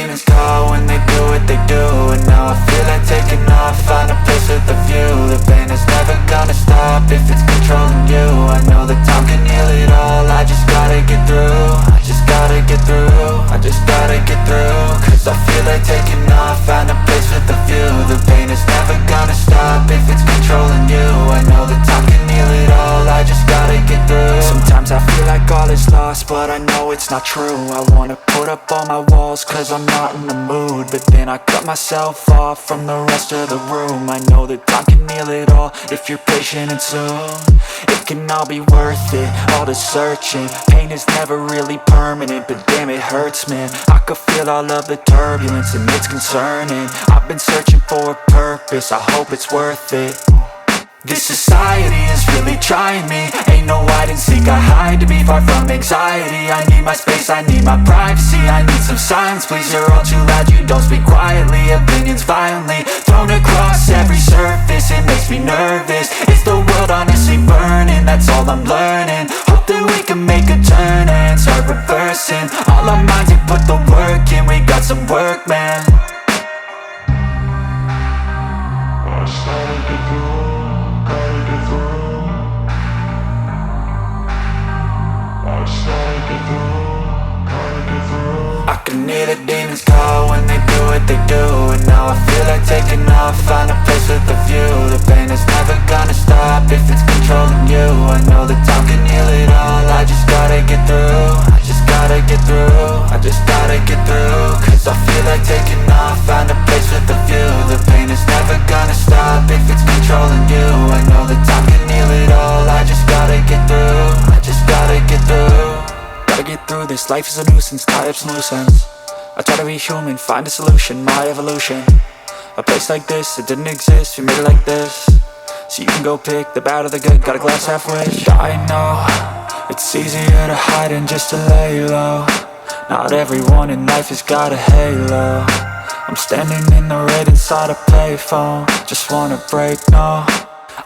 demons call when they do what they do. And now I feel like taking off, find a place with a view. The pain is never gonna stop if it's controlling you. I know that time can heal it all, I just gotta get through. I just gotta get through, I just gotta get through. Cause I feel like taking off, find a place with a view. The pain is never gonna stop if it's controlling you. I know that time can heal it all, I just gotta get through. Sometimes I feel like all is lost, but I know it's not true. I wanna put up all my walls cause I'm not in the mood, but then I cut myself off from the rest of the room. I know that time can heal it all if you're patient and soon. It can all be worth it, all the searching. Pain is never really permanent, but damn it hurts, man. I could feel all of the turbulence and it's concerning. I've been searching for a purpose, I hope it's worth it. This society is really trying me. Ain't no hide and seek, I hide to be far from anxiety. I need my space, I need my privacy. I need some silence, please, you're all too loud. You don't speak quietly, opinions violently thrown across every surface. It makes me nervous, it's the world honestly burning. That's all I'm learning, hope that we can make a turn and start reversing. All our minds, we put the work in, we got some work, man. I started to go. I can hear the demons call when they do what they do. And now I feel like taking off, find a place with a view. The pain is never gonna stop if it's controlling you. I know that time can heal it all, I just gotta get through. I just gotta get through, I just gotta get through. Cause I feel like taking off, find a place with a view. The pain is never gonna stop if it's controlling you. I know that time can heal it all, I just gotta get through. I just gotta get through. Gotta get through this, life is a nuisance, tie up some loose ends. I try to be human, find a solution, my evolution. A place like this, it didn't exist, we made it like this. So you can go pick the bad or the good, got a glass halfway. I know, it's easier to hide than just to lay low. Not everyone in life has got a halo. I'm standing in the red inside a payphone, just wanna break, no.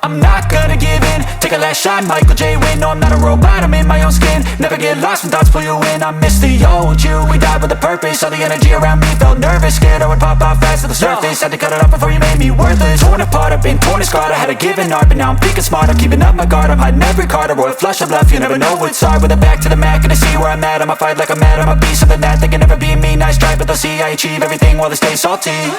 I'm not gonna give in, take a last shot, Michael J. Win. No, I'm not a robot, I'm in my own skin. Never get lost when thoughts pull you in. I miss the old you, we died with a purpose. All the energy around me felt nervous, scared I would pop off fast to the surface. Had to cut it off before you made me worthless. Torn apart, I've been torn and scarred. I had a given art, but now I'm thinking smart. I'm keeping up my guard, I'm hiding every card. A royal flush of love, you never know what's hard. With a back to the mat, gonna see where I'm at. I'ma fight like I'm mad, I'ma be something that they can never be me. Nice try, but they'll see I achieve everything while they stay salty.